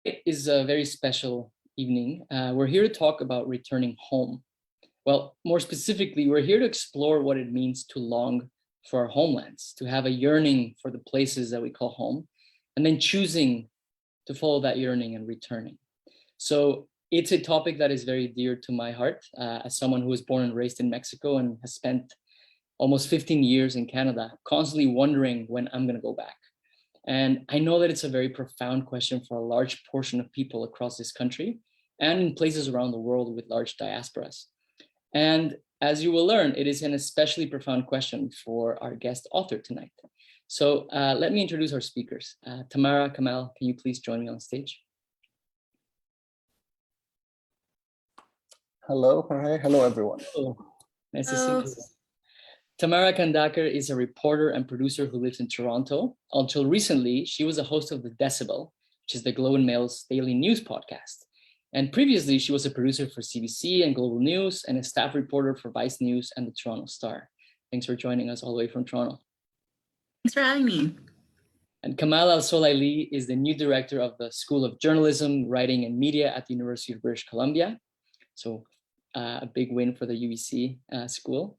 It is a very special evening. We're here to talk about returning home. Well, more specifically, we're here to explore what it means to long for our homelands, to have a yearning for the places that we call home, and then choosing to follow that yearning and returning. So it's a topic that is very dear to my heart as someone who was born and raised in Mexico and has spent almost 15 years in Canada, constantly wondering when I'm going to go back. And I know that it's a very profound question for a large portion of people across this country and in places around the world with large diasporas. And as you will learn, it is an especially profound question for our guest author tonight. So let me introduce our speakers. Tamara, Kamal, can you please join me on stage? Hello, Jorge. Hello, everyone. Hello. Nice to see you. Tamara Khandaker is a reporter and producer who lives in Toronto. Until recently, she was a host of The Decibel, which is the Globe and Mail's daily news podcast. And previously, she was a producer for CBC and Global News and a staff reporter for Vice News and the Toronto Star. Thanks for joining us all the way from Toronto. Thanks for having me. And Kamal Al-Solaylee is the new director of the School of Journalism, Writing and Media at the University of British Columbia. So a big win for the UBC school.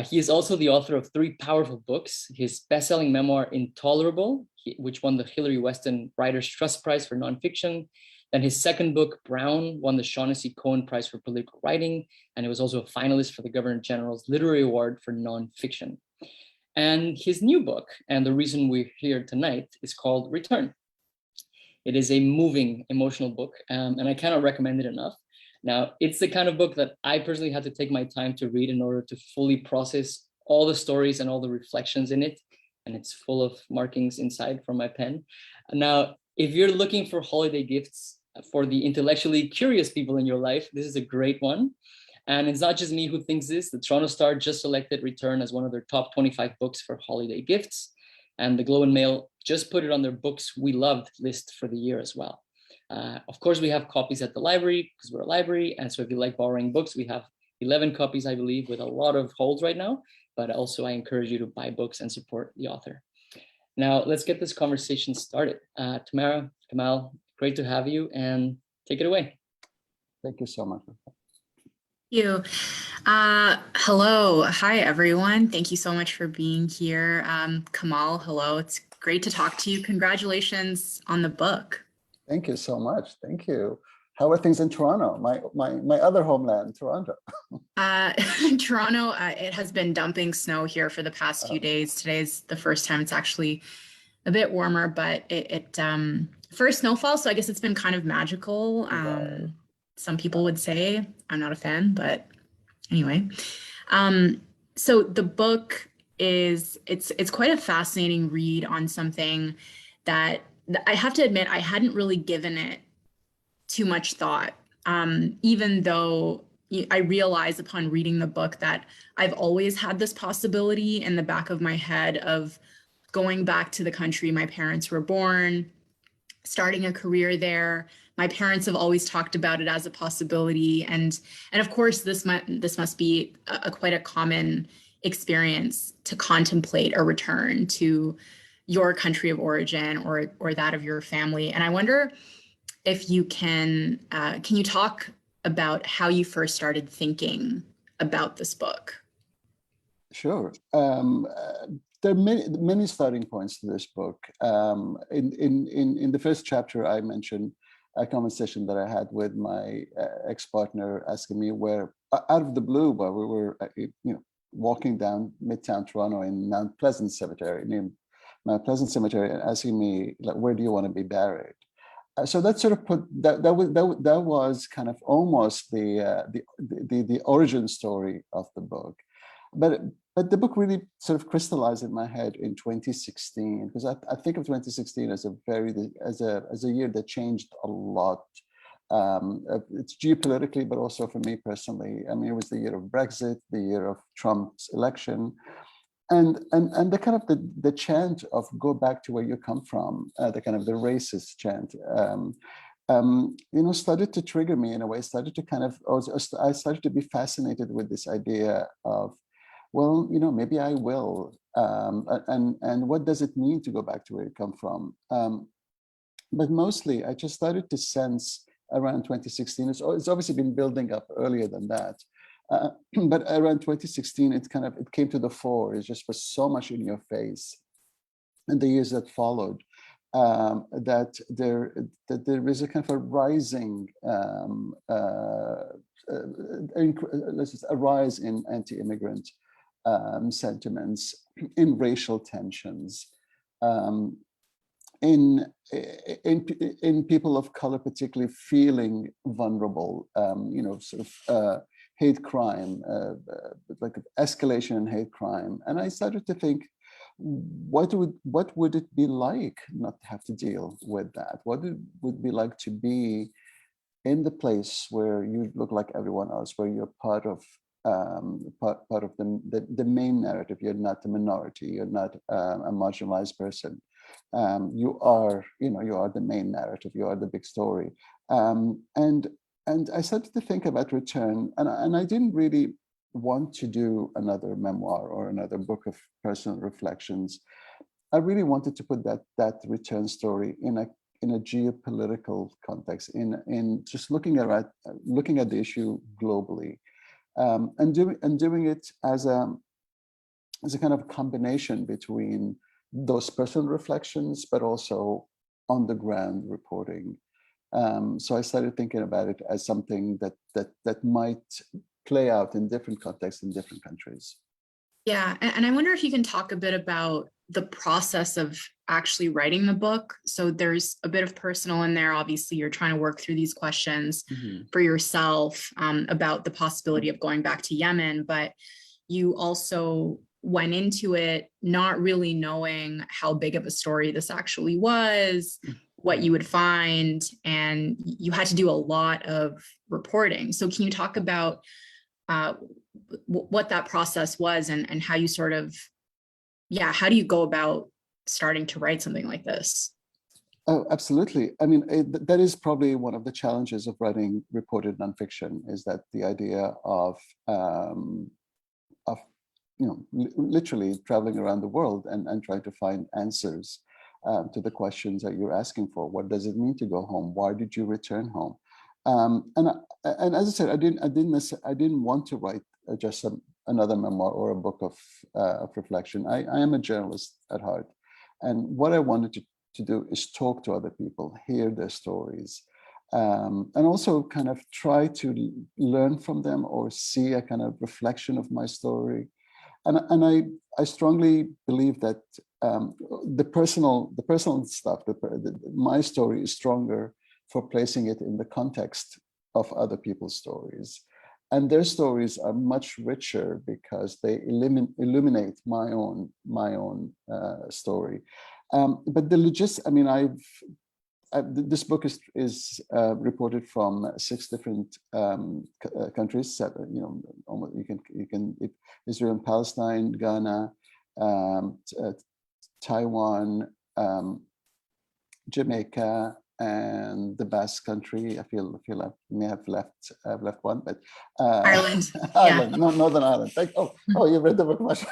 He is also the author of 3 powerful books. His best-selling memoir, Intolerable, which won the Hilary Weston Writers' Trust Prize for Nonfiction. Then his second book, Brown, won the Shaughnessy Cohen Prize for Political Writing, and it was also a finalist for the Governor General's Literary Award for Nonfiction. And his new book, and the reason we're here tonight, is called Return. It is a moving, emotional book, and I cannot recommend it enough. Now, it's the kind of book that I personally had to take my time to read in order to fully process all the stories and all the reflections in it. And it's full of markings inside from my pen. Now, if you're looking for holiday gifts for the intellectually curious people in your life, this is a great one. And it's not just me who thinks this. The Toronto Star just selected Return as one of their top 25 books for holiday gifts. And the Globe and Mail just put it on their books we loved list for the year as well. Of course, we have copies at the library because we're a library. And so if you like borrowing books, we have 11 copies, I believe, with a lot of holds right now. But also I encourage you to buy books and support the author. Now, let's get this conversation started. Tamara, Kamal, great to have you and take it away. Thank you so much. Thank you. Hello. Hi, everyone. Thank you so much for being here. Kamal, hello. It's great to talk to you. Congratulations on the book. Thank you so much. Thank you. How are things in Toronto? My other homeland, Toronto. Toronto, it has been dumping snow here for the past few days. Today's the first time it's actually a bit warmer, but it first snowfall, so I guess it's been kind of magical. Some people would say. I'm not a fan, but anyway. So the book it's quite a fascinating read on something that I have to admit I hadn't really given it too much thought, even though I realized upon reading the book that I've always had this possibility in the back of my head of going back to the country my parents were born, starting a career there. My parents have always talked about it as a possibility, and of course this must be quite a common experience to contemplate a return to your country of origin or that of your family. And I wonder if you can you talk about how you first started thinking about this book? Sure. There are many starting points to this book. In the first chapter, I mentioned a conversation that I had with my ex-partner asking me where, out of the blue, while we were walking down Midtown Toronto in Mount Pleasant Cemetery, and asking me, like, where do you want to be buried? So that sort of put that was kind of almost the origin story of the book, but the book really sort of crystallized in my head in 2016, because I think of 2016 as a year that changed a lot. It's geopolitically, but also for me personally. I mean, it was the year of Brexit, the year of Trump's election. And the kind of the chant of go back to where you come from, the kind of the racist chant, started to trigger me in a way. Started to kind of, I started to be fascinated with this idea of, well, maybe I will, and what does it mean to go back to where you come from? But mostly, I just started to sense around 2016. It's obviously been building up earlier than that. But around 2016, it came to the fore. It just was so much in your face. And the years that followed, that there is a kind of a rising, let's just a rise in anti-immigrant sentiments, in racial tensions, in people of color particularly feeling vulnerable, sort of hate crime, like escalation in hate crime. And I started to think, what would it be like not to have to deal with that? What it would be like to be in the place where you look like everyone else, where you're part of the main narrative. You're not the minority. You're not a marginalized person. You are the main narrative. You are the big story. And I started to think about return, and I didn't really want to do another memoir or another book of personal reflections. I really wanted to put that return story in a geopolitical context, in just looking at the issue globally, and doing it as a kind of combination between those personal reflections, but also on the ground reporting. So I started thinking about it as something that might play out in different contexts in different countries. Yeah, and I wonder if you can talk a bit about the process of actually writing the book. So there's a bit of personal in there. Obviously, you're trying to work through these questions for yourself about the possibility of going back to Yemen, but you also went into it not really knowing how big of a story this actually was, what you would find, and you had to do a lot of reporting. So can you talk about what that process was and how you sort of, how do you go about starting to write something like this? Oh, absolutely. I mean, that is probably one of the challenges of writing reported nonfiction, is that the idea of literally traveling around the world and trying to find answers to the questions that you're asking for. What does it mean to go home? Why did you return home? And as I said, I didn't want to write just another memoir or a book of reflection. I am a journalist at heart, and what I wanted to do is talk to other people, hear their stories, and also kind of try to learn from them or see a kind of reflection of my story. And I strongly believe that the personal stuff, my story is stronger for placing it in the context of other people's stories. And their stories are much richer because they illuminate my own story. But this book is reported from 6 different countries. Israel and Palestine, Ghana, Taiwan, Jamaica, and the Basque Country. I feel I may have left one, but Ireland. Ireland, yeah. No, Northern Ireland. You read the book much.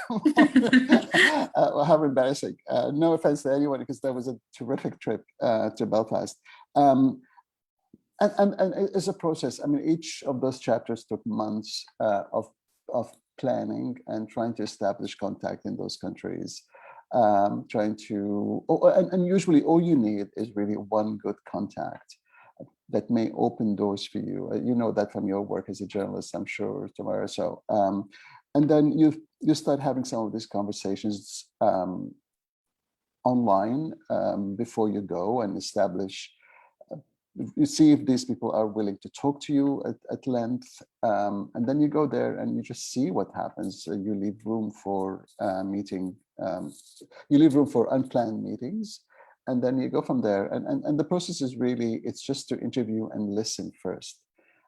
How embarrassing. No offense to anyone, because that was a terrific trip to Belfast. And it's a process. I mean, each of those chapters took months of planning and trying to establish contact in those countries. And usually all you need is really one good contact that may open doors for you. You know that from your work as a journalist, I'm sure, Tamara. So, and then you start having some of these conversations online before you go, and establish. You see if these people are willing to talk to you at length, and then you go there and you just see what happens. You leave room for meeting. You leave room for unplanned meetings, and then you go from there. And the process is really, it's just to interview and listen first,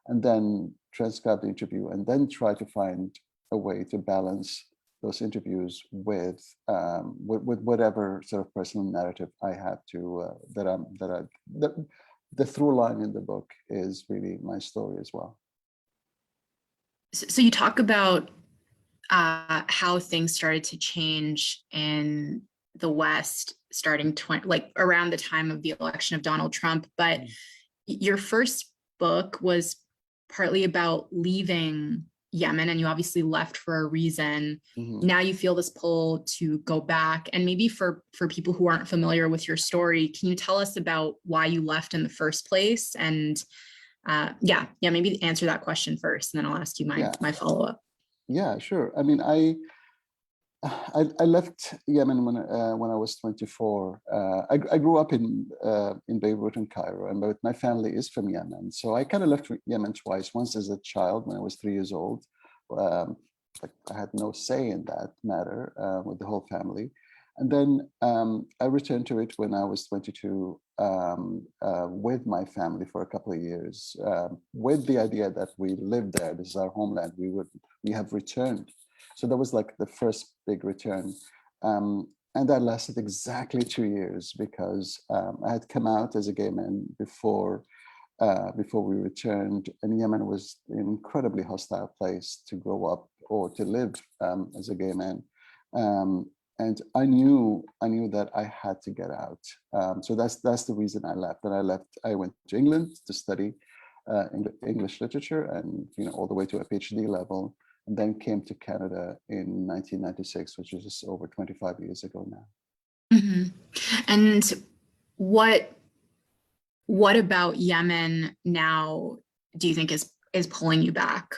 and then transcribe the interview, and then try to find a way to balance those interviews with whatever sort of personal narrative I have to the through line in the book is really my story as well. So you talk about how things started to change in the West starting like around the time of the election of Donald Trump. But your first book was partly about leaving Yemen, and you obviously left for a reason. Now you feel this pull to go back. And maybe for people who aren't familiar with your story, can you tell us about why you left in the first place? And maybe answer that question first, and then I'll ask you my follow-up. Yeah, sure. I mean, I left Yemen when I was 24. I grew up in Beirut and Cairo, and both my family is from Yemen. So I kind of left Yemen twice. Once as a child when I was 3 years old. I had no say in that matter with the whole family. And then I returned to it when I was 22 with my family for a couple of years, with the idea that we lived there. This is our homeland. We have returned. So that was like the first big return. And that lasted exactly 2 years because I had come out as a gay man before we returned. And Yemen was an incredibly hostile place to grow up or to live as a gay man. And I knew that I had to get out. So that's the reason I left. And I went to England to study English literature and all the way to a PhD level. And then came to Canada in 1996, which is just over 25 years ago now. And what about Yemen now do you think is pulling you back?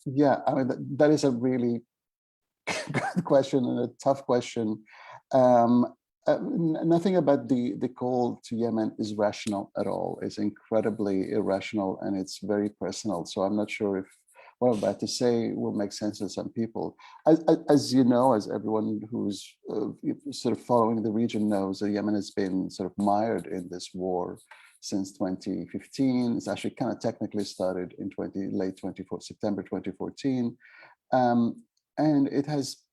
Yeah, I mean, that is a really good question and a tough question. Nothing about the call to Yemen is rational at all. It's incredibly irrational and it's very personal. So I'm not sure if what I'm about to say will make sense to some people. As you know, as everyone who's sort of following the region knows, Yemen has been sort of mired in this war since 2015. It's actually kind of technically started in September 2014. And it has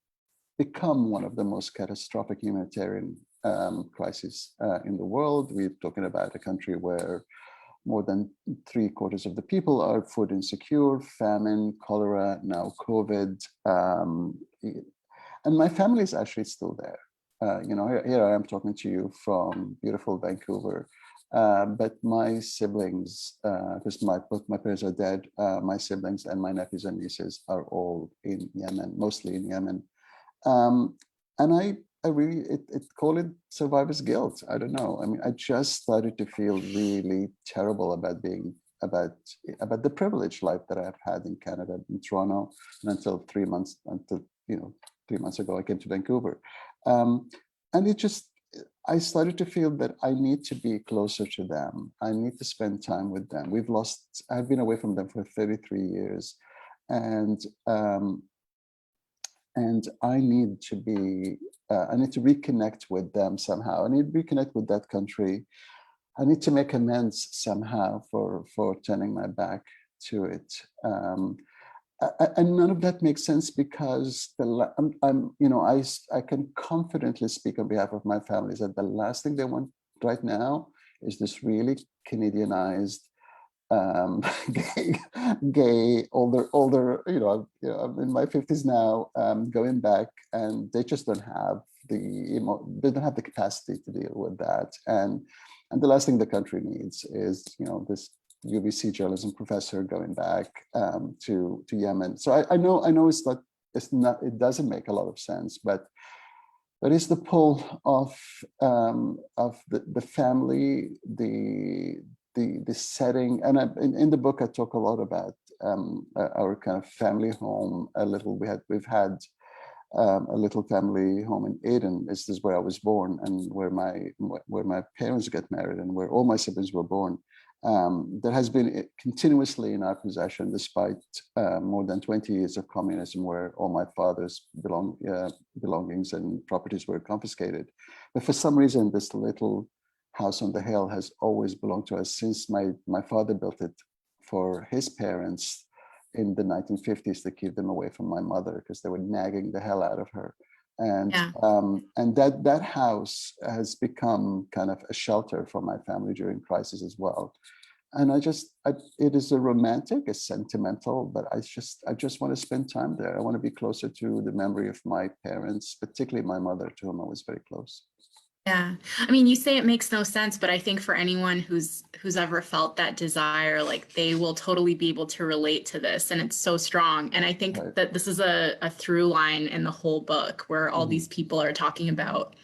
become one of the most catastrophic humanitarian crises in the world. We're talking about a country where more than 3/4 of the people are food insecure, famine, cholera, now COVID. And my family is actually still there. Here I am talking to you from beautiful Vancouver. But my siblings, because both my parents are dead, my siblings and my nephews and nieces are all in Yemen, mostly in Yemen. And I really, call it survivor's guilt. I don't know. I mean, I just started to feel really terrible about the privileged life that I've had in Canada, in Toronto, and until 3 months ago, I came to Vancouver. And I started to feel that I need to be closer to them. I need to spend time with them. I've been away from them for 33 years. And I need to reconnect with them somehow. I need to reconnect with that country. I need to make amends somehow for turning my back to it. And none of that makes sense because I can confidently speak on behalf of my families that the last thing they want right now is this really Canadianized, gay, older. I'm in my 50s now, going back, and they just don't have the capacity to deal with that. And the last thing the country needs is this UBC journalism professor going back to Yemen. So I know it doesn't make a lot of sense, but it's the pull of the family, the setting. And in the book I talk a lot about our kind of family home. We've had a little family home in Aden. This is where I was born and where my parents got married and where all my siblings were born. That has been continuously in our possession despite more than 20 years of communism, where all my father's belongings and properties were confiscated. But for some reason, this little house on the hill has always belonged to us since my father built it for his parents in the 1950s to keep them away from my mother because they were nagging the hell out of her. And that house has become kind of a shelter for my family during crisis as well. And it is a romantic, it's sentimental, but I just want to spend time there. I want to be closer to the memory of my parents, particularly my mother, to whom I was very close. Yeah. I mean, you say it makes no sense, but I think for anyone who's ever felt that desire, like they will totally be able to relate to this. And it's so strong. And I think Right. that this is a through line in the whole book where all these people are talking about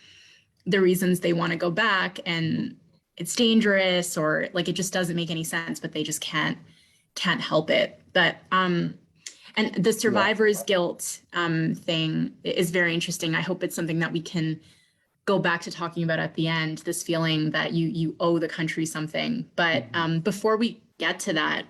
the reasons they want to go back, and it's dangerous, or like it just doesn't make any sense, but they just can't help it. But and the survivor's guilt thing is very interesting. I hope it's something that we can go back to talking about at the end, this feeling that you owe the country something. But before we get to that,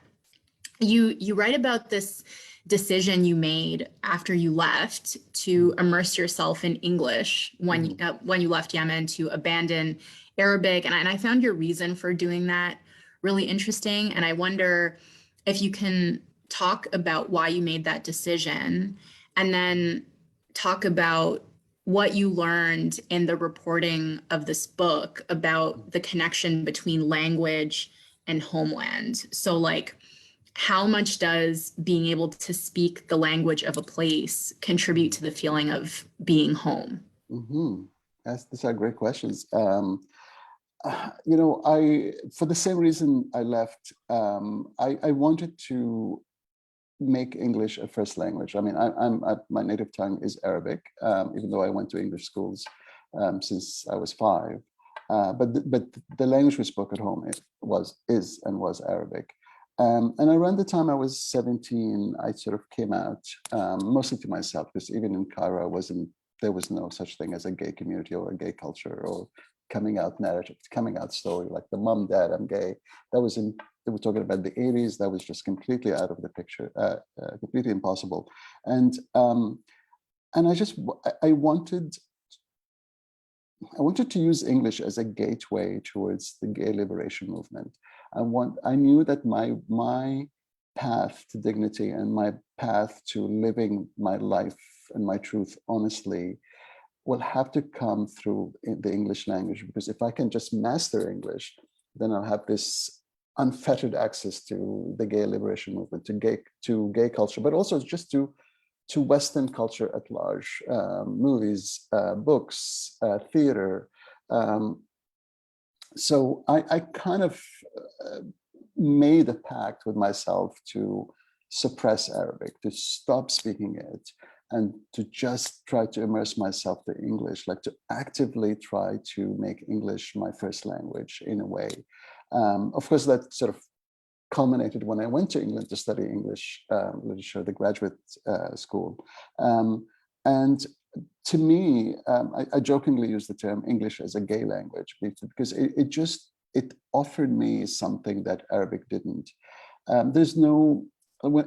you write about this decision you made after you left to immerse yourself in English when you left Yemen, to abandon Arabic. And I found your reason for doing that really interesting. And I wonder if you can talk about why you made that decision, and then talk about what you learned in the reporting of this book about the connection between language and homeland. So like, how much does being able to speak the language of a place contribute to the feeling of being home? These are great questions. For the same reason I left, I wanted to make English a first language. I mean, my native tongue is Arabic, even though I went to English schools since I was 5. But the language we spoke at home was Arabic. And around the time I was 17, I sort of came out, mostly to myself, because even in Cairo, there was no such thing as a gay community or a gay culture or coming out narrative, coming out story, like the mom, dad, I'm gay. They were talking about the 80s. That was just completely out of the picture, completely impossible. And I wanted to use English as a gateway towards the gay liberation movement. I knew that my path to dignity and my path to living my life and my truth honestly will have to come through the English language, because if I can just master English, then I'll have this unfettered access to the gay liberation movement, to gay culture, but also just to Western culture at large, movies, books, theater. So I kind of made a pact with myself to suppress Arabic, to stop speaking it, and to just try to immerse myself to English, like to actively try to make English my first language in a way. Of course, that sort of culminated when I went to England to study English literature, the graduate school. And to me, I jokingly use the term English as a gay language, because it offered me something that Arabic didn't.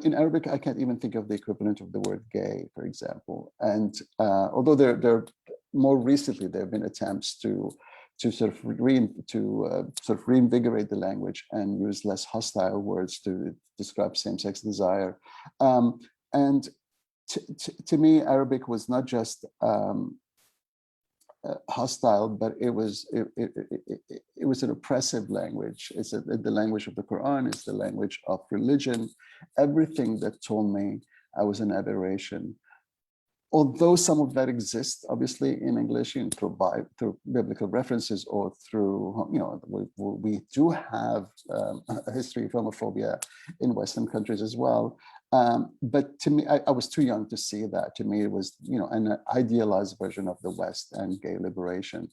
In Arabic, I can't even think of the equivalent of the word gay, for example. And although there more recently, there have been attempts to sort of reinvigorate the language and use less hostile words to describe same-sex desire. And to me, Arabic was not just hostile, but it was an oppressive language. It's the language of the Quran. It's the language of religion. Everything that told me I was an aberration. Although some of that exists, obviously, in English, through biblical references, or through, we do have a history of homophobia in Western countries as well. But to me, I was too young to see that. To me, it was, an idealized version of the West and gay liberation.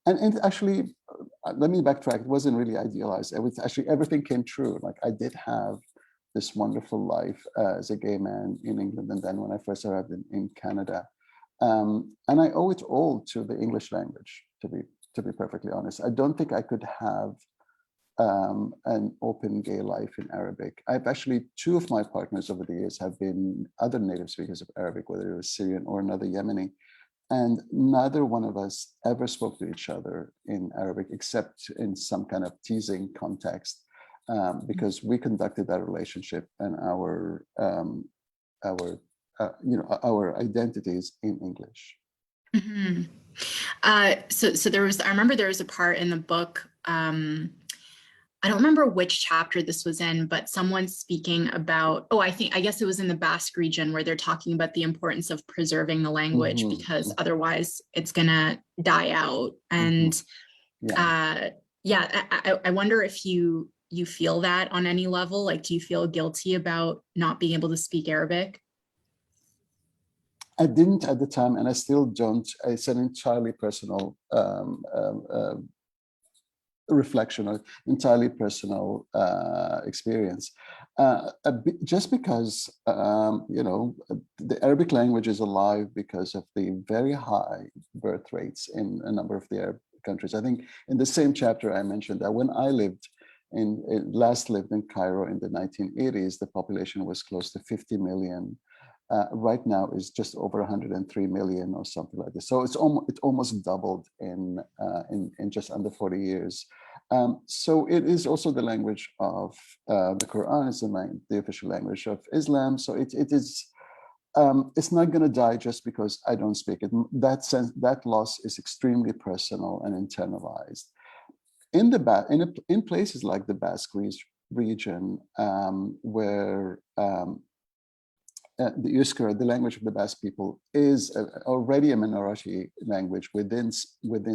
And actually, let me backtrack. It wasn't really idealized. It was actually, everything came true. Like, I did have this wonderful life as a gay man in England, and then when I first arrived in Canada, and I owe it all to the English language. To be perfectly honest, I don't think I could have an open gay life in Arabic. I've actually, 2 of my partners over the years have been other native speakers of Arabic, whether it was Syrian or another Yemeni, and neither one of us ever spoke to each other in Arabic except in some kind of teasing context. Because we conducted that relationship and our identities in English. Mm-hmm. So I remember there was a part in the book I don't remember which chapter this was in, but someone's speaking about, I guess it was in the Basque region where they're talking about the importance of preserving the language because otherwise it's gonna die out. And I wonder if you feel that on any level. Like, do you feel guilty about not being able to speak Arabic? I didn't at the time, and I still don't. It's an entirely personal reflection, or entirely personal experience. Just because the Arabic language is alive because of the very high birth rates in a number of the Arab countries. I think in the same chapter I mentioned that when I last lived in Cairo in the 1980s, the population was close to 50 million. Right now is just over 103 million or something like this. So it almost doubled in just under 40 years. So it is also the language of the Quran. It's the official language of Islam. So it is. It's not going to die just because I don't speak it. That loss is extremely personal and internalized. In places like the Basque region, where the Euskera, the language of the Basque people, is already a minority language within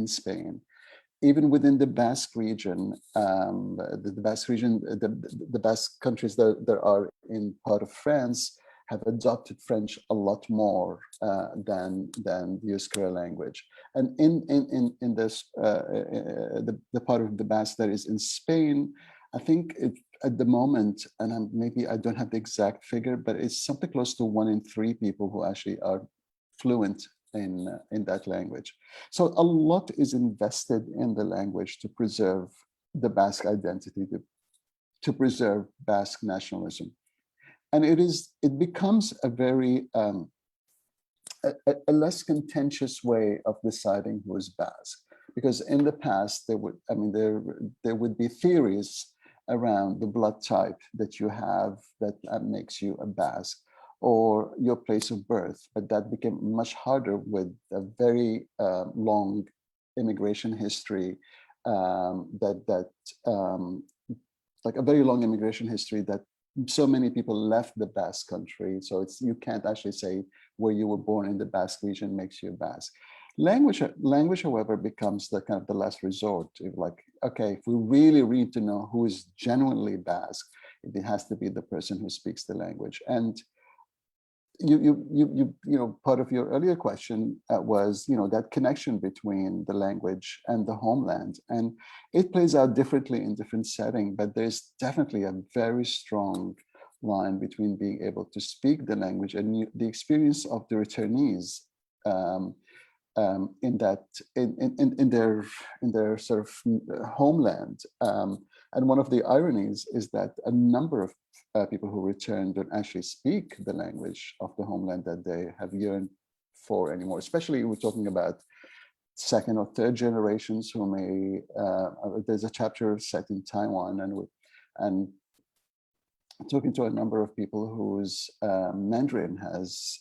Spain. Even within the Basque region, the Basque countries that are in part of France have adopted French a lot more than the Euskera language. And in this the part of the Basque that is in Spain, I think at the moment, and maybe I don't have the exact figure, but it's something close to 1 in 3 people who actually are fluent in that language. So a lot is invested in the language to preserve the Basque identity, to preserve Basque nationalism. And it becomes a very a less contentious way of deciding who is Basque, because in the past there would be theories around the blood type that you have that makes you a Basque, or your place of birth, but that became much harder with a very long immigration history. Like a very long immigration history that so many people left the Basque country, so you can't actually say where you were born in the Basque region makes you a Basque. Language, however, becomes the kind of the last resort. Like, okay, if we really need to know who is genuinely Basque, it has to be the person who speaks the language. And part of your earlier question was that connection between the language and the homeland, and it plays out differently in different settings, but there's definitely a very strong line between being able to speak the language and the experience of the returnees in their sort of homeland. And one of the ironies is that a number of people who return don't actually speak the language of the homeland that they have yearned for anymore. Especially we're talking about second or third generations who may. There's a chapter set in Taiwan, and talking to a number of people whose Mandarin has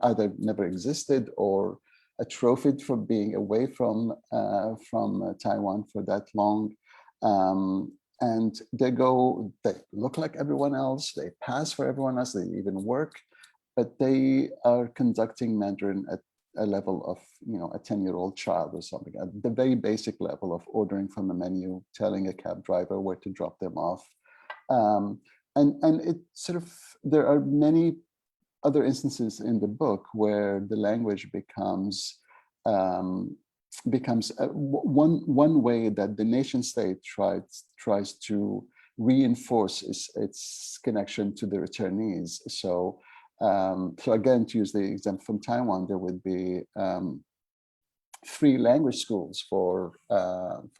either never existed or atrophied from being away from Taiwan for that long. And they look like everyone else, they pass for everyone else, they even work, but they are conducting Mandarin at a level of, a 10-year-old child or something, at the very basic level of ordering from a menu, telling a cab driver where to drop them off. And it sort of, there are many other instances in the book where the language becomes one way that the nation state tries to reinforce its connection to the returnees. So again, to use the example from Taiwan, there would be free language schools for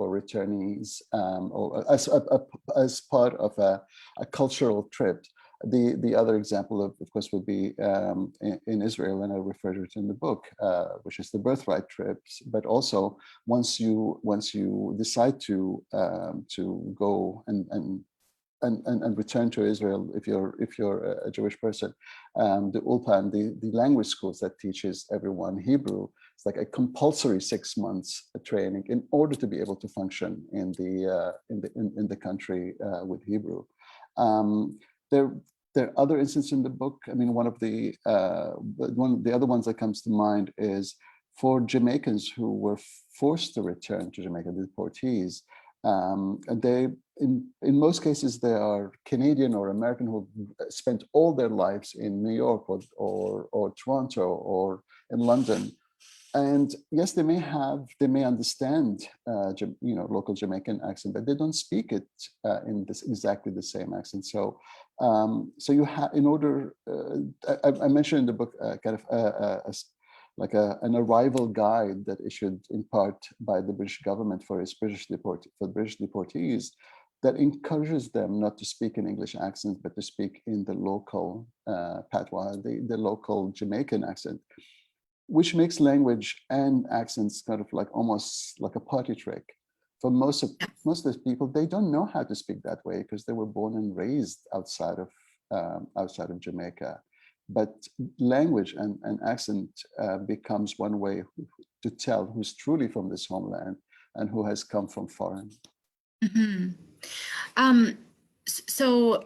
returnees, or as part of a cultural trip. The other example, of course, would be in Israel, and I refer to it in the book, which is the birthright trips. But also, once you decide to go and return to Israel, if you're a Jewish person, the Ulpan, the language schools that teaches everyone Hebrew, it's like a compulsory 6 months training in order to be able to function in the country with Hebrew. There are other instances in the book. I mean, one of the other ones that comes to mind is for Jamaicans who were forced to return to Jamaica, the deportees. And they, in most cases, they are Canadian or American who spent all their lives in New York or Toronto or in London. And yes, they may understand, local Jamaican accent, but they don't speak it in this exactly the same accent. So, so you have, in order, I mentioned in the book kind of an arrival guide that issued in part by the British government for British deportees that encourages them not to speak in English accent, but to speak in the local patois, the local Jamaican accent, which makes language and accents kind of like almost like a party trick. For most of these people, they don't know how to speak that way because they were born and raised outside of Jamaica. But language and accent becomes one way to tell who's truly from this homeland and who has come from foreign. Mm-hmm. So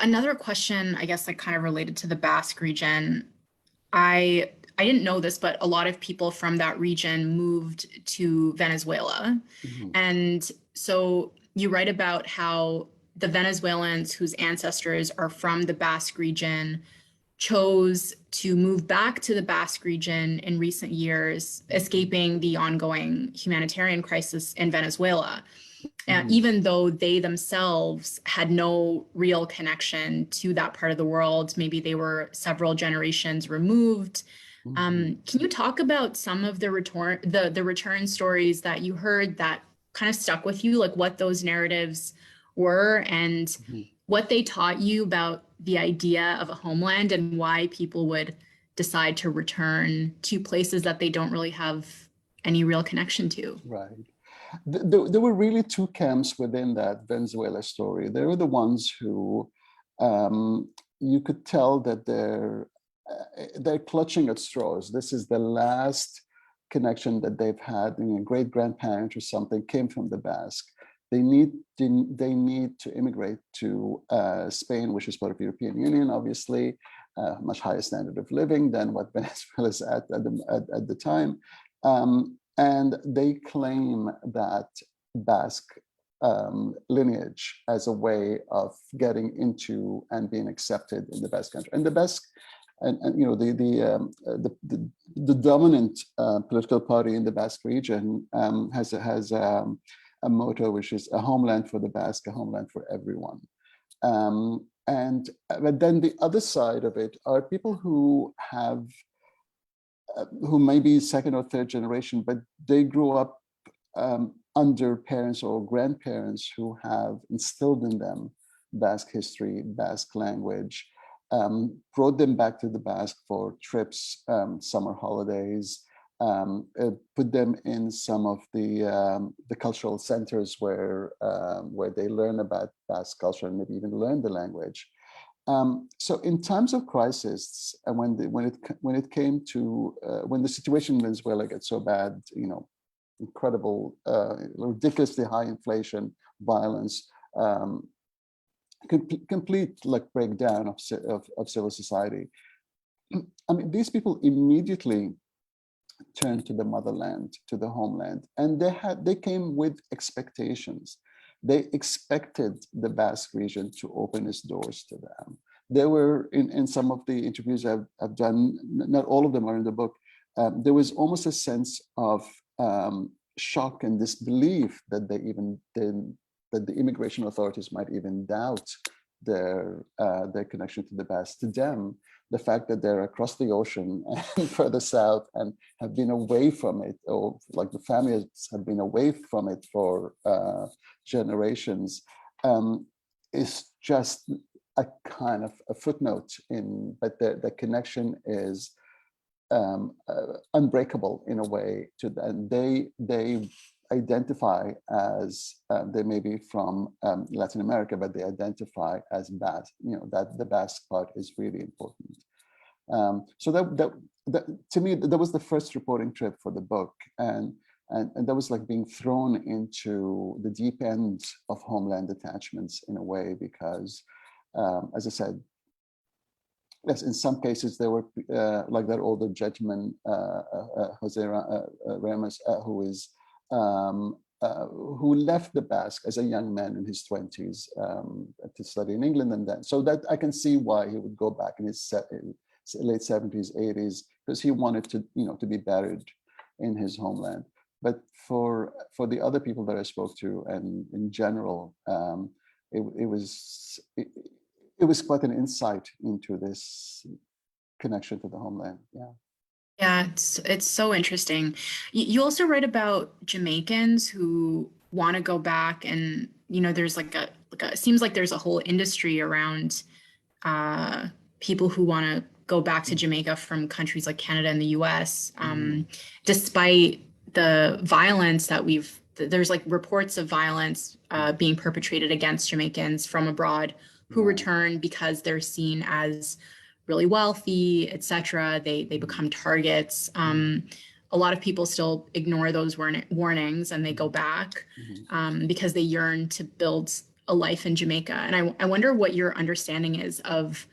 another question, I guess, like kind of related to the Basque region. I didn't know this, but a lot of people from that region moved to Venezuela. Mm-hmm. And so you write about how the Venezuelans whose ancestors are from the Basque region chose to move back to the Basque region in recent years, escaping the ongoing humanitarian crisis in Venezuela, even though they themselves had no real connection to that part of the world. Maybe they were several generations removed. Can you talk about some of the return stories that you heard that kind of stuck with you, like what those narratives were and what they taught you about the idea of a homeland and why people would decide to return to places that they don't really have any real connection to? Right. There were really two camps within that Venezuela story. There were the ones who you could tell that they're clutching at straws. This is the last connection that they've had. A great grandparent or something came from the Basque. They need to immigrate to Spain, which is part of the European Union, obviously, much higher standard of living than what Venezuela is at the time. And they claim that Basque lineage as a way of getting into and being accepted in the Basque country. And the Basque, and the dominant political party in the Basque region has a motto, which is a homeland for the Basque, a homeland for everyone. But then the other side of it are people who may be second or third generation, but they grew up under parents or grandparents who have instilled in them Basque history, Basque language, brought them back to the Basque for trips, summer holidays, put them in some of the cultural centers where they learn about Basque culture and maybe even learn the language. So in times of crisis, and when it came to when the situation in Venezuela gets so bad, incredible, ridiculously high inflation, violence, complete like breakdown of civil society. I mean, these people immediately turned to the motherland, to the homeland, and they came with expectations. They expected the Basque region to open its doors to them. There were, in some of the interviews I've done, not all of them are in the book, there was almost a sense of shock and disbelief that that the immigration authorities might even doubt their connection to the Basque. To them, the fact that they're across the ocean and further south and have been away from it, or like the families have been away from it for generations, is just a kind of a footnote but the connection is unbreakable in a way to them. They identify as they may be from Latin America, but they identify as Basque. That the Basque part is really important. So to me, that was the first reporting trip for the book, and that was like being thrown into the deep end of homeland attachments in a way, because, as I said, yes, in some cases there were like that older gentleman, Jose Ramos, who left the Basque as a young man in his 20s to study in England, and then so that I can see why he would go back in his late 70s, 80s, because he wanted to, to be buried in his homeland. But for the other people that I spoke to, and in general, it was quite an insight into this connection to the homeland. Yeah. Yeah, it's so interesting. You also write about Jamaicans who want to go back, and there's like a it seems like there's a whole industry around people who want to go back to Jamaica from countries like Canada and the US, despite the violence that there's like reports of violence being perpetrated against Jamaicans from abroad who return because they're seen as really wealthy, etc. They become targets. A lot of people still ignore those warnings, and they go back because they yearn to build a life in Jamaica. And I wonder what your understanding is of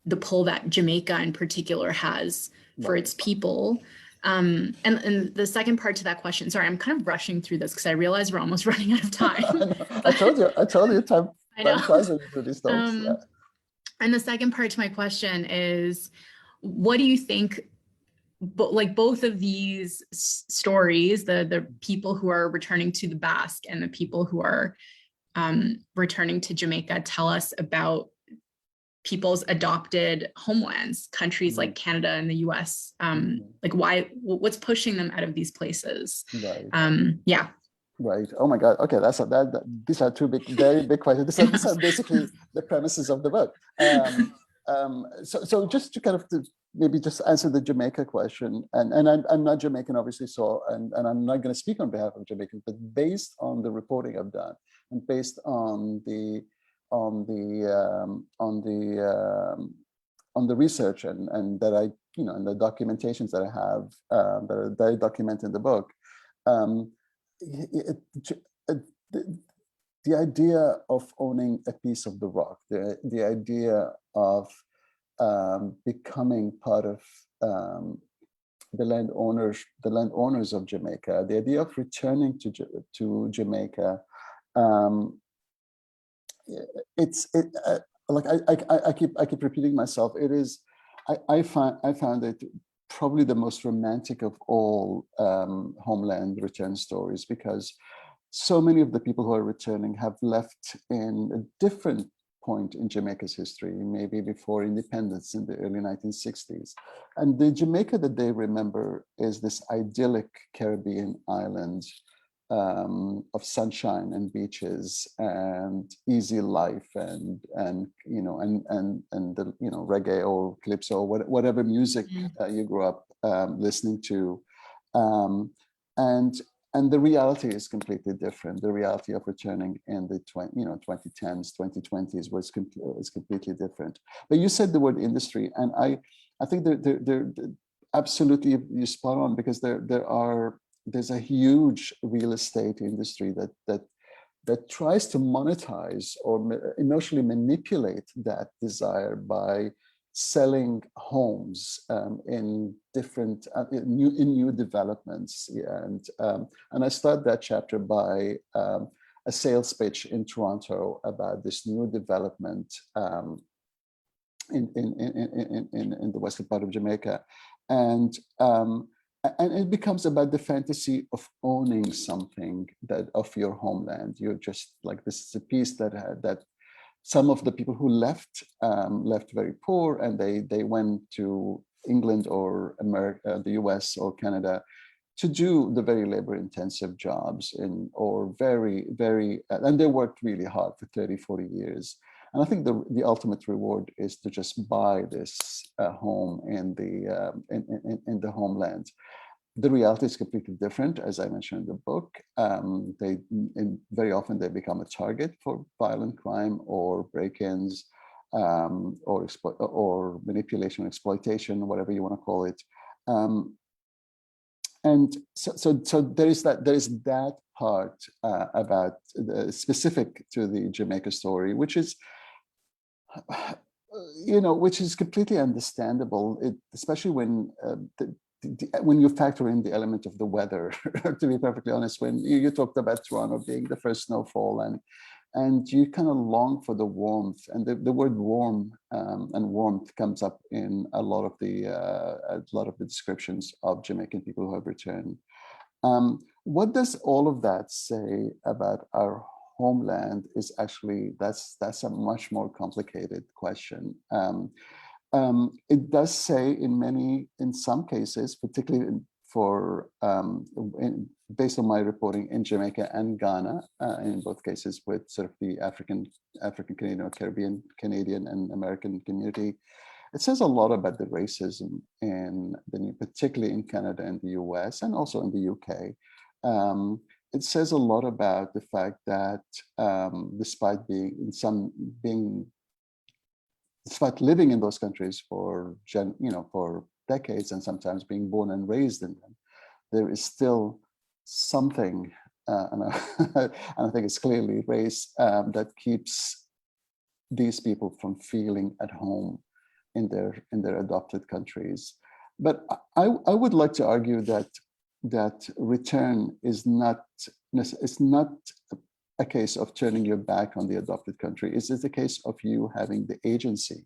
the pull that Jamaica in particular has for its people. And the second part to that question, sorry, I'm kind of rushing through this because I realize we're almost running out of time. I told you time flies when you do these notes. Yeah. And the second part to my question is, what do you think, like both of these stories, the people who are returning to the Basque and the people who are returning to Jamaica, tell us about people's adopted homelands, countries like Canada and the US, like what's pushing them out of these places? Right. Yeah. Right. Oh my God. Okay, these are two very big questions. These are basically the premises of the book. So just to kind of maybe just answer the Jamaica question, and I'm not Jamaican, obviously, so and I'm not going to speak on behalf of Jamaicans, but based on the reporting I've done, and based on the research and that I and the documentations that I have that I document in the book. The idea of owning a piece of the rock, the idea of becoming part of the landowners of Jamaica, the idea of returning to Jamaica, like I keep repeating myself. It is I found it probably the most romantic of all homeland return stories, because so many of the people who are returning have left in a different point in Jamaica's history, maybe before independence in the early 1960s. And the Jamaica that they remember is this idyllic Caribbean island of sunshine and beaches and easy life and the reggae or calypso or whatever music you grew up listening to, and the reality is completely different. The reality of returning in the 2010s, 2020s was completely different. But you said the word industry, and I think they're absolutely, you're spot on, because there's a huge real estate industry that tries to monetize or emotionally manipulate that desire by selling homes in different new developments. And I start that chapter by a sales pitch in Toronto about this new development in the western part of Jamaica, and it becomes about the fantasy of owning something of your homeland. You're just like, this is a piece that some of the people who left very poor, and they went to England or America, the US or Canada, to do the very labor-intensive jobs or very, very, and they worked really hard for 30, 40 years. And I think the ultimate reward is to just buy this home in the homeland. The reality is completely different, as I mentioned in the book. Very often they become a target for violent crime or break-ins, or manipulation, exploitation, whatever you want to call it. And so there is that part about specific to the Jamaica story, which is, which is completely understandable, especially when when you factor in the element of the weather. To be perfectly honest, when you talked about Toronto being the first snowfall, and you kind of long for the warmth, and the word warm and warmth comes up in a lot of the descriptions of Jamaican people who have returned. What does all of that say about our homeland is actually, that's a much more complicated question. It does say in some cases, particularly based on my reporting in Jamaica and Ghana, in both cases with sort of the African Canadian or Caribbean Canadian and American community, it says a lot about the racism particularly in Canada and the US and also in the UK. It says a lot about the fact that despite living in those countries for decades and sometimes being born and raised in them, there is still something, and I think it's clearly race, that keeps these people from feeling at home in their adopted countries. But I would like to argue that return is not a case of turning your back on the adopted country. It's a case of you having the agency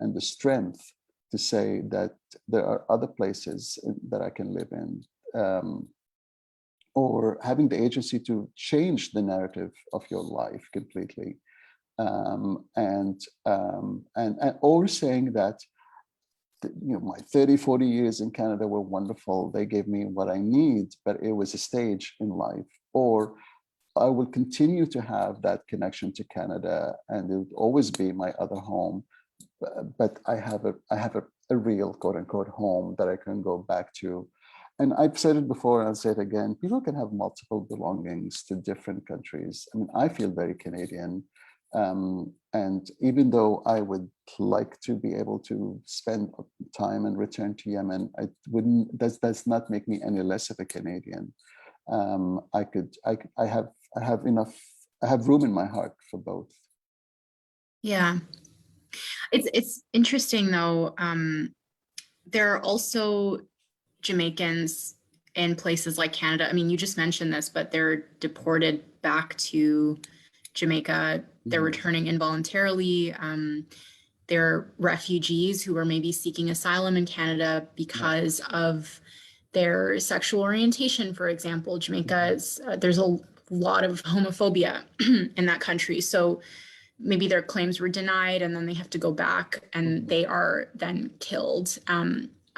and the strength to say that there are other places that I can live in, or having the agency to change the narrative of your life completely, or saying that my 30, 40 years in Canada were wonderful. They gave me what I need, but it was a stage in life. Or I will continue to have that connection to Canada, and it will always be my other home. But I have a real quote unquote home that I can go back to. And I've said it before, and I'll say it again. People can have multiple belongings to different countries. I mean, I feel very Canadian. And even though I would like to be able to spend time and return to Yemen, does not make me any less of a Canadian. I have room in my heart for both. Yeah. It's interesting though. There are also Jamaicans in places like Canada. I mean, you just mentioned this, but they're deported back to Jamaica. They're returning involuntarily. They're refugees who are maybe seeking asylum in Canada because of their sexual orientation, for example. Jamaica's, there's a lot of homophobia in that country. So maybe their claims were denied and then they have to go back and they are then killed.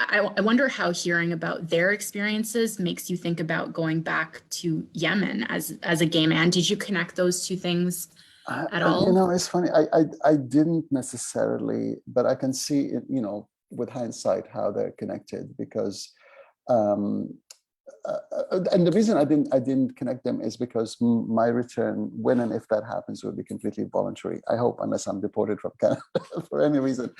I wonder how hearing about their experiences makes you think about going back to Yemen as a gay man. Did you connect those two things at all? It's funny. I didn't necessarily, but I can see it, with hindsight, how they're connected, because and the reason I didn't connect them is because my return, when and if that happens, will be completely voluntary. I hope, unless I'm deported from Canada for any reason.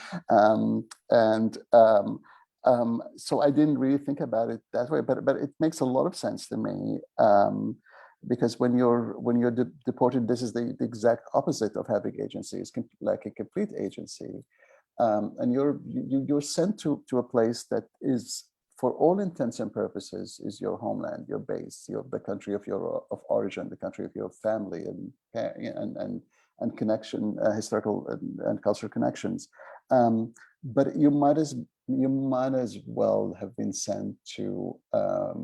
So I didn't really think about it that way, but it makes a lot of sense to me, because when you're deported, this is the exact opposite of having agency. It's like a complete agency, and you're sent to a place that is, for all intents and purposes, is your homeland, your base, the country of origin, the country of your family, and connection, historical and cultural connections. But you might as well have been sent to a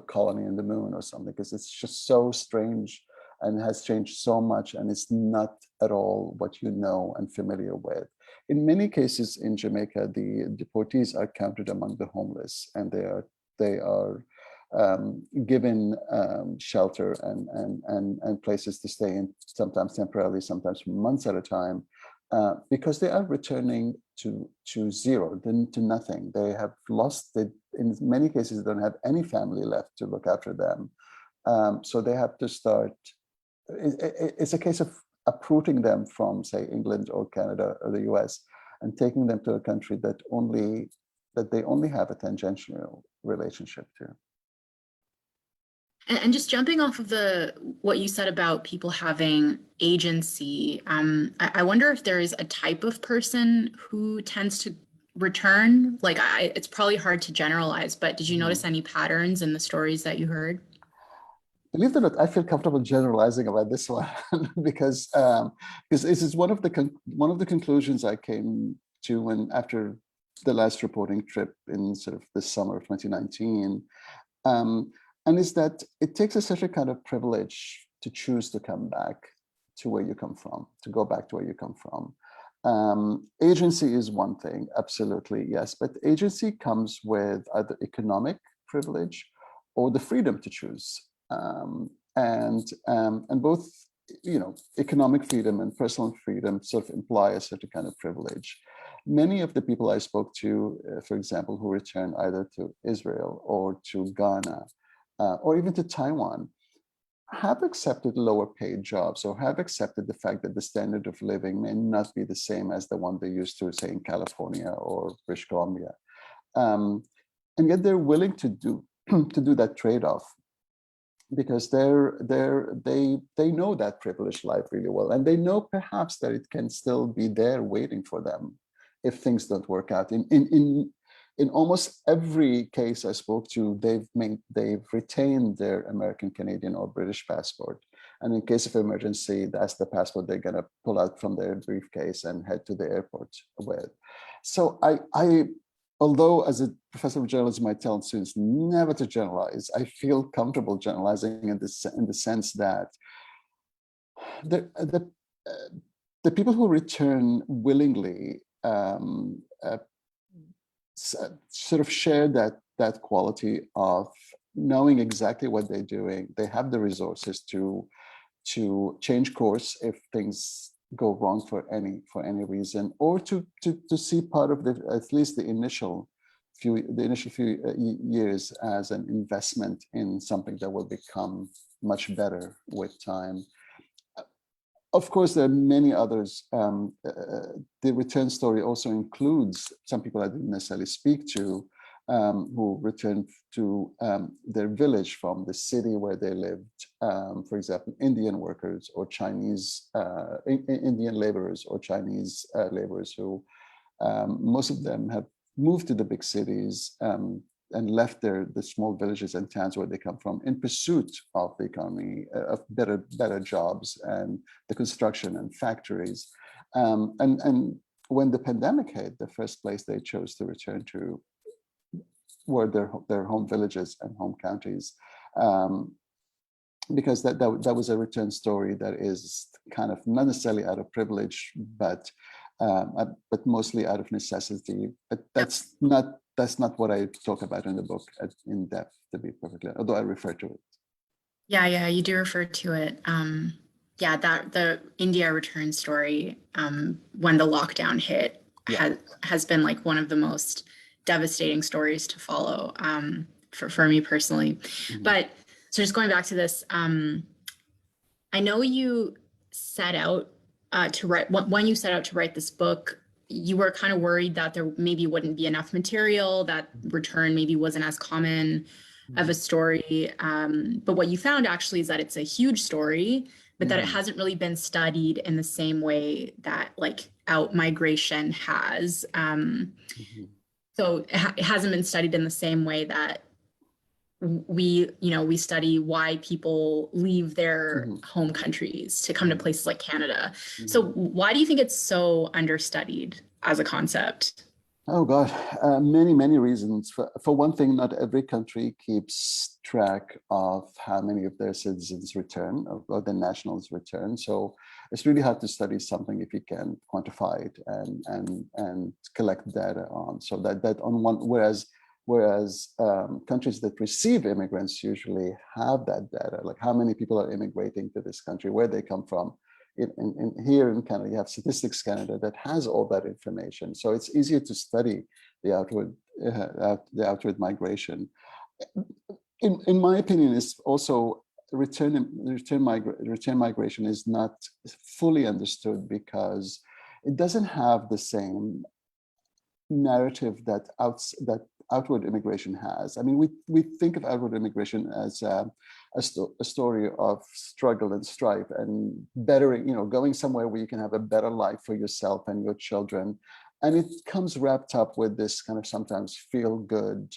colony in the moon or something, because it's just so strange and has changed so much, and it's not at all what you know and familiar with. In many cases in Jamaica, the deportees are counted among the homeless, and they are given shelter and places to stay in, sometimes temporarily, sometimes for months at a time, because they are returning to zero, to nothing. They have lost, in many cases, they don't have any family left to look after them. So they have to start, it's a case of uprooting them from, say, England or Canada or the US, and taking them to a country that only that they only have a tangential relationship to. And just jumping off of what you said about people having agency, I wonder if there is a type of person who tends to return. Like, it's probably hard to generalize, but did you notice any patterns in the stories that you heard? Believe it or not, I feel comfortable generalizing about this one because this is one of the conclusions I came to when after the last reporting trip in sort of the summer of 2019. And is that it takes a certain kind of privilege to choose to come back to where you come from, to go back to where you come from. Agency is one thing, absolutely, yes, but agency comes with either economic privilege or the freedom to choose. And both, economic freedom and personal freedom sort of imply a certain kind of privilege. Many of the people I spoke to, for example, who returned either to Israel or to Ghana, or even to Taiwan, have accepted lower paid jobs or have accepted the fact that the standard of living may not be the same as the one they used to, say, in California or British Columbia. And yet they're willing to do that trade-off because they know that privileged life really well. And they know perhaps that it can still be there waiting for them if things don't work out. In almost every case I spoke to, they've retained their American, Canadian, or British passport. And in case of emergency, that's the passport they're going to pull out from their briefcase and head to the airport with. So although as a professor of journalism, I tell students never to generalize, I feel comfortable generalizing in the sense that the people who return willingly sort of share that quality of knowing exactly what they're doing. They have the resources to change course if things go wrong for any reason, or to see part of at least the initial few years as an investment in something that will become much better with time. Of course, there are many others. The return story also includes some people I didn't necessarily speak to who returned to their village from the city where they lived. For example, Indian workers or Chinese, Indian laborers or Chinese laborers who most of them have moved to the big cities and left the small villages and towns where they come from in pursuit of the economy, of better jobs and the construction and factories. And when the pandemic hit, the first place they chose to return to were their home villages and home counties, because that was a return story that is kind of not necessarily out of privilege, but mostly out of necessity. But that's not what I talk about in the book in depth, to be perfectly honest, although I refer to it. Yeah, you do refer to it. Yeah, that the India return story, when the lockdown hit, has been like one of the most devastating stories to follow for me personally. Mm-hmm. But so just going back to this, I know you set out to write, when you set out to write this book, you were kind of worried that there maybe wouldn't be enough material, that return maybe wasn't as common of a story. But what you found actually is that it's a huge story, but that it hasn't really been studied in the same way that like out migration has. So it hasn't been studied in the same way that we study why people leave their home countries to come to places like Canada. So why do you think it's so understudied as a concept? Oh God, many reasons. For one thing, not every country keeps track of how many of their citizens return or their nationals return. So it's really hard to study something if you can quantify it and collect data on. So that on one, whereas countries that receive immigrants usually have that data, like how many people are immigrating to this country, where they come from. Here in Canada, you have Statistics Canada that has all that information. So it's easier to study the outward migration. In my opinion, it's also return migration is not fully understood because it doesn't have the same narrative that outward immigration has. I mean, we think of outward immigration as a story of struggle and strife and bettering, going somewhere where you can have a better life for yourself and your children. And it comes wrapped up with this kind of sometimes feel good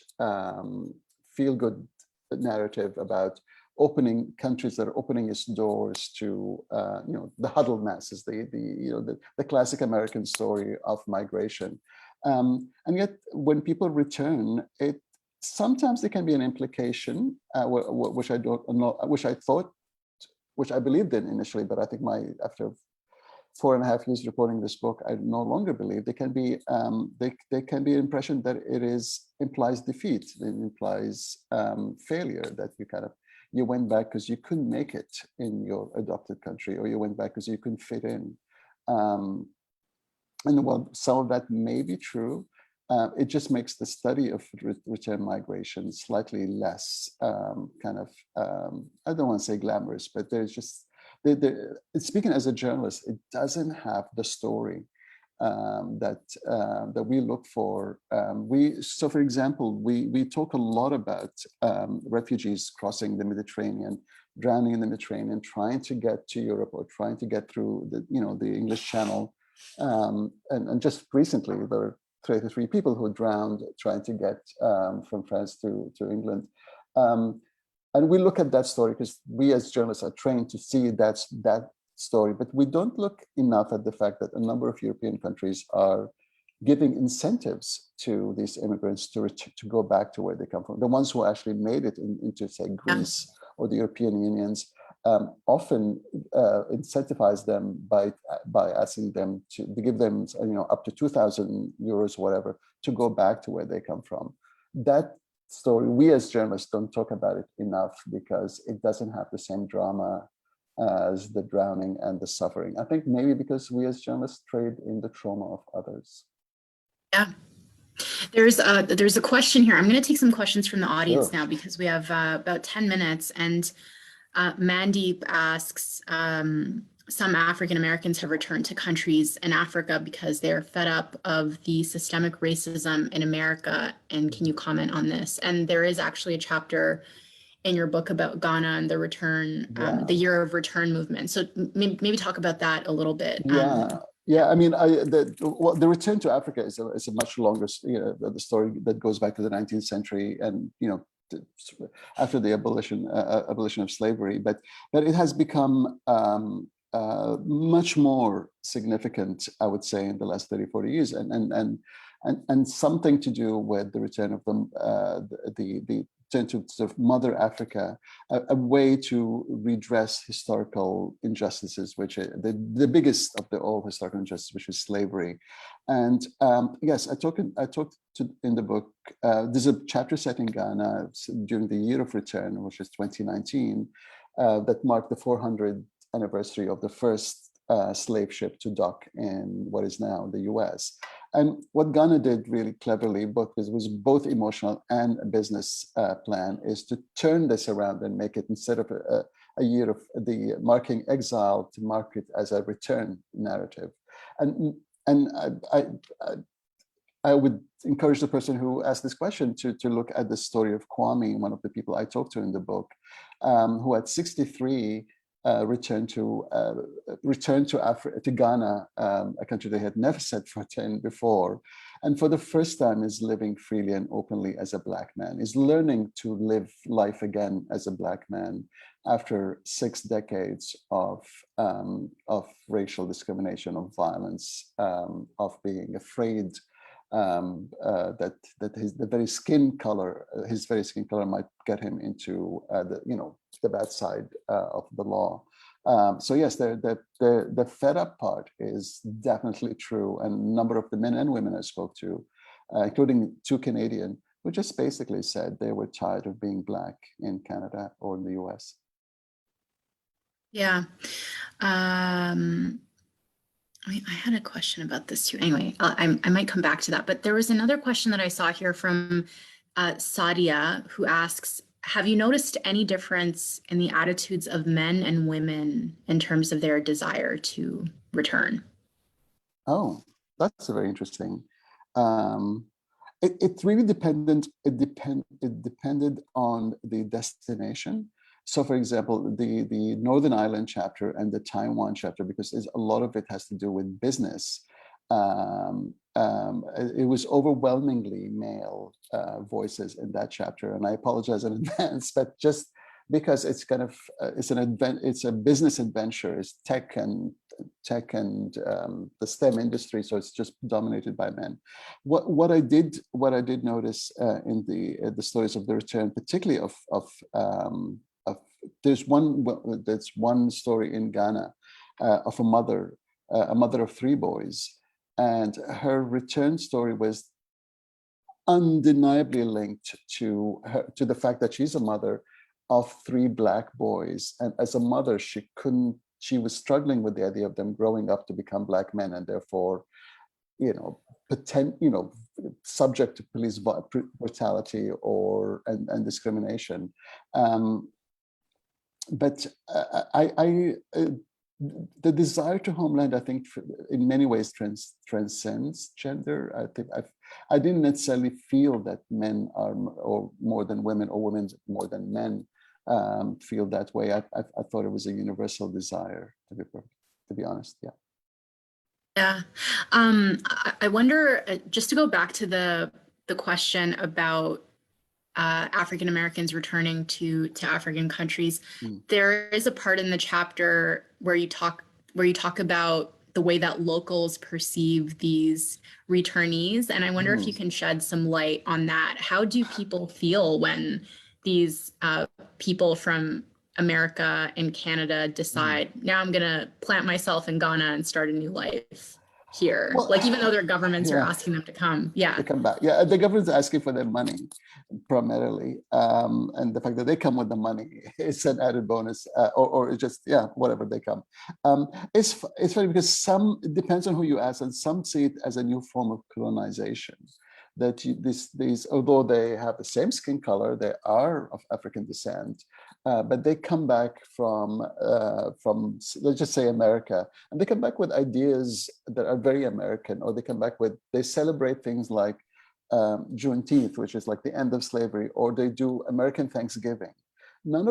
narrative about countries that are opening its doors to the huddled masses, the classic American story of migration. And yet when people return, sometimes there can be an implication, which I don't know, which I believed in initially, but I think after 4.5 years reporting this book, I no longer believe. There can be an impression that it implies defeat, it implies failure, that you went back because you couldn't make it in your adopted country, or you went back because you couldn't fit in. And while some of that may be true, it just makes the study of return migration slightly less I don't want to say glamorous, but there's just, speaking as a journalist, it doesn't have the story that we look for. So for example, we talk a lot about refugees crossing the Mediterranean, drowning in the Mediterranean, trying to get to Europe or trying to get through the English Channel. And just recently, there were 33 people who drowned trying to get from France to England. And we look at that story because we as journalists are trained to see that story, but we don't look enough at the fact that a number of European countries are giving incentives to these immigrants to go back to where they come from. The ones who actually made it into, say, Greece or the European Unions, often incentivize them by asking them to give them up to 2,000 euros, whatever, to go back to where they come from. That story, we as journalists don't talk about it enough because it doesn't have the same drama as the drowning and the suffering. I think maybe because we as journalists trade in the trauma of others. Yeah. There's a question here. I'm going to take some questions from the audience Sure. now because we have about 10 minutes. And Mandeep asks, some African Americans have returned to countries in Africa because they're fed up of the systemic racism in America. And can you comment on this? And there is actually a chapter in your book about Ghana and the return, the year of return movement. So maybe talk about that a little bit. Yeah. I mean, the return to Africa is a much longer, the story that goes back to the 19th century and after the abolition of slavery, but it has become much more significant, I would say, in the last 30, 40 years, and something to do with the return of the return to sort of Mother Africa, a way to redress historical injustices, which are the biggest of all historical injustices, which is slavery. And yes, I talked in the book. There's a chapter set in Ghana during the year of return, which is 2019, that marked the 400th anniversary of the first slave ship to dock in what is now the US. And what Ghana did really cleverly, because it was both emotional and a business plan, is to turn this around and make it, instead of a year of the marking exile, to mark it as a return narrative. And I would encourage the person who asked this question to look at the story of Kwame, one of the people I talked to in the book, who at 63 returned to Ghana, a country they had never set foot in before, and for the first time is living freely and openly as a Black man, is learning to live life again as a Black man after 6 decades of racial discrimination, of violence, of being afraid that his very skin color might get him into the bad side of the law. So yes, the fed up part is definitely true, and a number of the men and women I spoke to, including 2 Canadian, who just basically said they were tired of being Black in Canada or in the US. Yeah. I had a question about this too. Anyway, I might come back to that. But there was another question that I saw here from Sadia, who asks, have you noticed any difference in the attitudes of men and women in terms of their desire to return? Oh, that's very interesting. It really depended. It depended on the destination. So, for example, the Northern Ireland chapter and the Taiwan chapter, because a lot of it has to do with business. It was overwhelmingly male voices in that chapter, and I apologize in advance, but just because it's kind of it's a business adventure. It's tech and the STEM industry, so it's just dominated by men. What I did notice in the stories of the return, particularly of there's one story in Ghana of a mother of three boys, and her return story was undeniably linked to the fact that she's a mother of three Black boys, and as a mother she was struggling with the idea of them growing up to become Black men, and therefore subject to police brutality and discrimination. But the desire to homeland, I think, in many ways transcends gender. I think I didn't necessarily feel that men are or more than women, or women more than men feel that way. I thought it was a universal desire, to be honest. Yeah. Yeah. I wonder, just to go back to the question about African Americans returning to African countries. There is a part in the chapter where you talk about the way that locals perceive these returnees, and I wonder if you can shed some light on that. How do people feel when these people from America and Canada decide, now I'm gonna plant myself in Ghana and start a new life here? Well, like, even though their governments are asking them to come, to come back. Yeah, the government's asking for their money primarily, and the fact that they come with the money is an added bonus, or just whatever they come. It's funny because it depends on who you ask, and some see it as a new form of colonization. That these although they have the same skin color, they are of African descent, but they come back from let's just say America, and they come back with ideas that are very American, or they celebrate things like Juneteenth, which is like the end of slavery, or they do American Thanksgiving. And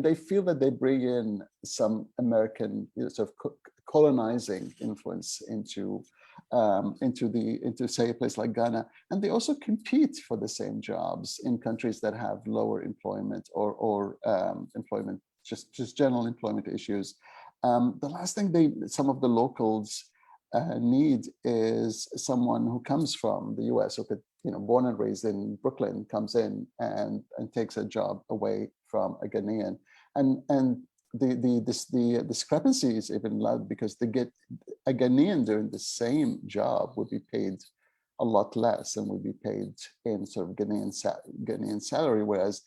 they feel that they bring in some American sort of colonizing influence into say a place like Ghana, and they also compete for the same jobs in countries that have lower employment or employment, just general employment issues. The last thing some of the locals need is someone who comes from the U.S. who could, born and raised in Brooklyn, comes in and takes a job away from a Ghanaian, and the discrepancy is even loud because they get a Ghanaian doing the same job would be paid a lot less and would be paid in sort of Ghanaian salary, whereas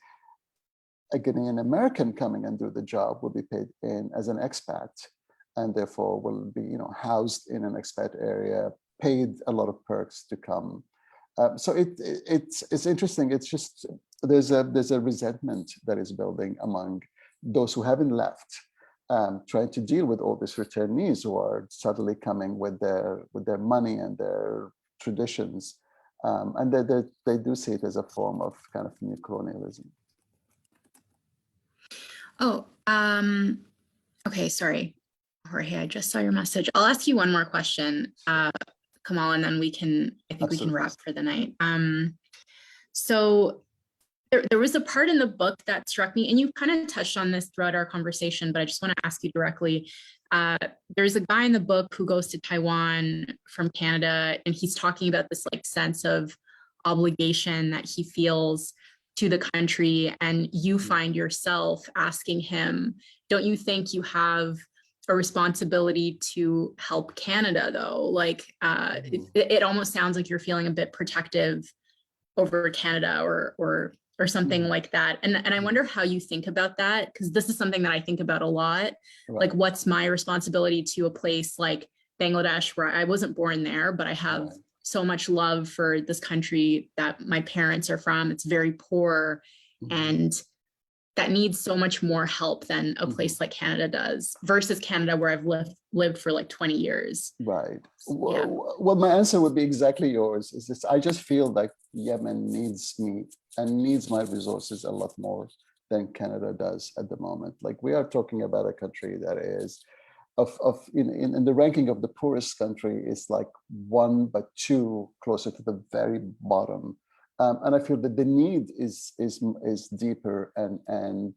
a Ghanaian American coming and do the job would be paid in as an expat, and therefore will be housed in an expat area, paid a lot of perks to come. So it's interesting. It's just there's a resentment that is building among those who haven't left, trying to deal with all these returnees who are suddenly coming with their money and their traditions, and they do see it as a form of kind of new colonialism. Oh, okay, sorry, Jorge, I just saw your message. I'll ask you one more question, Kamal, and then I think Absolutely. We can wrap for the night. So there was a part in the book that struck me, and you kind of touched on this throughout our conversation, but I just want to ask you directly. There's a guy in the book who goes to Taiwan from Canada, and he's talking about this sense of obligation that he feels to the country, and you find yourself asking him, don't you think you have a responsibility to help Canada, though? It almost sounds like you're feeling a bit protective over Canada or something like that. And I wonder how you think about that, because this is something that I think about a lot. Right. Like, what's my responsibility to a place like Bangladesh, where I wasn't born there, but I have so much love for this country that my parents are from. It's very poor. And that needs so much more help than a place like Canada does, versus Canada, where I've lived for like 20 years. Right. Yeah. Well, my answer would be exactly yours. Is this? I just feel like Yemen needs me and needs my resources a lot more than Canada does at the moment. Like, we are talking about a country that is in the ranking of the poorest country is like 1, but 2 closer to the very bottom. And I feel that the need is deeper and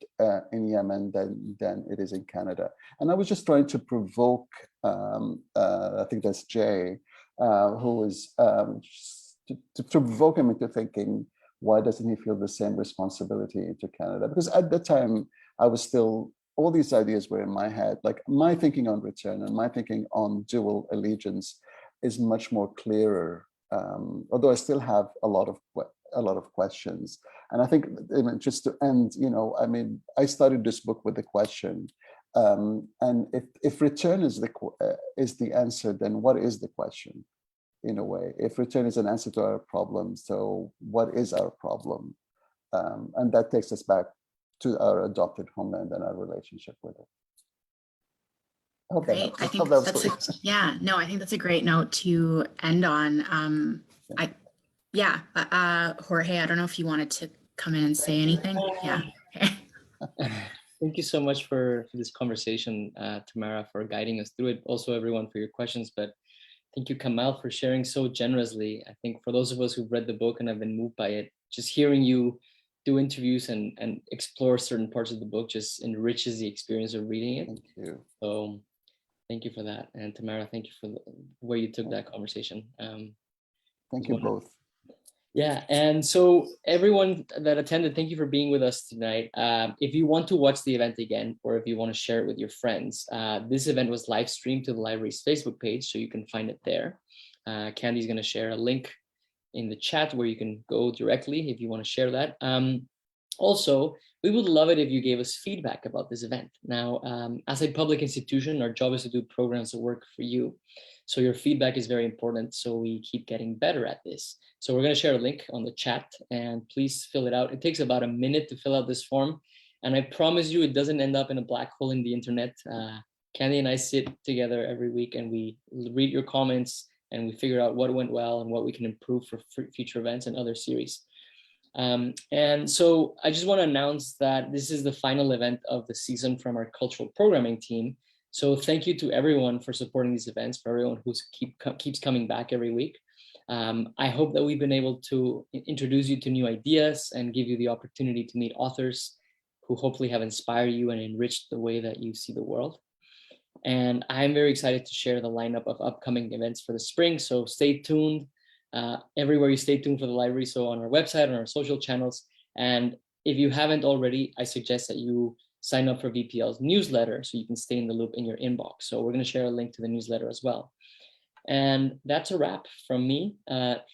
in Yemen than it is in Canada. And I was just trying to provoke, I think that's Jay, who was to provoke him into thinking, why doesn't he feel the same responsibility to Canada? Because at the time I was still, all these ideas were in my head. Like, my thinking on return and my thinking on dual allegiance is much more clearer. Although I still have a lot of questions. And I think, just to end, I started this book with the question, and if return is the answer, then what is the question? In a way, if return is an answer to our problem, so what is our problem? And that takes us back to our adopted homeland and our relationship with it. Great. I think I think that's a great note to end on. Jorge, I don't know if you wanted to come in and say anything. Yeah. Thank you so much for this conversation, Tamara, for guiding us through it. Also, everyone, for your questions. But thank you, Kamal, for sharing so generously. I think for those of us who've read the book and have been moved by it, just hearing you do interviews and explore certain parts of the book just enriches the experience of reading it. Thank you. So thank you for that. And Tamara, thank you for the way you took that conversation. Thank you both. Yeah, and so everyone that attended, thank you for being with us tonight. If you want to watch the event again, or if you want to share it with your friends, this event was live streamed to the library's Facebook page, so you can find it there. Candy's going to share a link in the chat where you can go directly if you want to share that. Also, we would love it if you gave us feedback about this event. Now, as a public institution, our job is to do programs that work for you. So your feedback is very important, so we keep getting better at this. So we're going to share a link on the chat, and please fill it out. It takes about a minute to fill out this form, and I promise you it doesn't end up in a black hole in the internet. Candy and I sit together every week, and we read your comments, and we figure out what went well and what we can improve for future events and other series. And so I just want to announce that this is the final event of the season from our cultural programming team. So thank you to everyone for supporting these events, for everyone who keeps coming back every week. I hope that we've been able to introduce you to new ideas and give you the opportunity to meet authors who hopefully have inspired you and enriched the way that you see the world. And I'm very excited to share the lineup of upcoming events for the spring. So stay tuned everywhere. You stay tuned for the library. So on our website, on our social channels. And if you haven't already, I suggest that you sign up for VPL's newsletter so you can stay in the loop in your inbox. So we're going to share a link to the newsletter as well. And that's a wrap from me.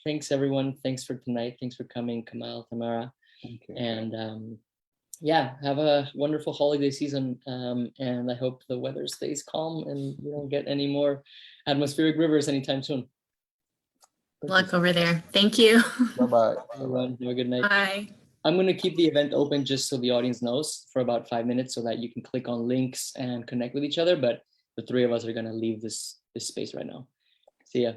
Thanks, everyone. Thanks for tonight. Thanks for coming, Kamal, Tamara. Thank you. And yeah, have a wonderful holiday season. And I hope the weather stays calm and we don't get any more atmospheric rivers anytime soon. Luck over there. Thank you. Bye-bye. Everyone, have a good night. Bye. I'm going to keep the event open just so the audience knows for about 5 minutes so that you can click on links and connect with each other. But the three of us are going to leave this space right now. See ya.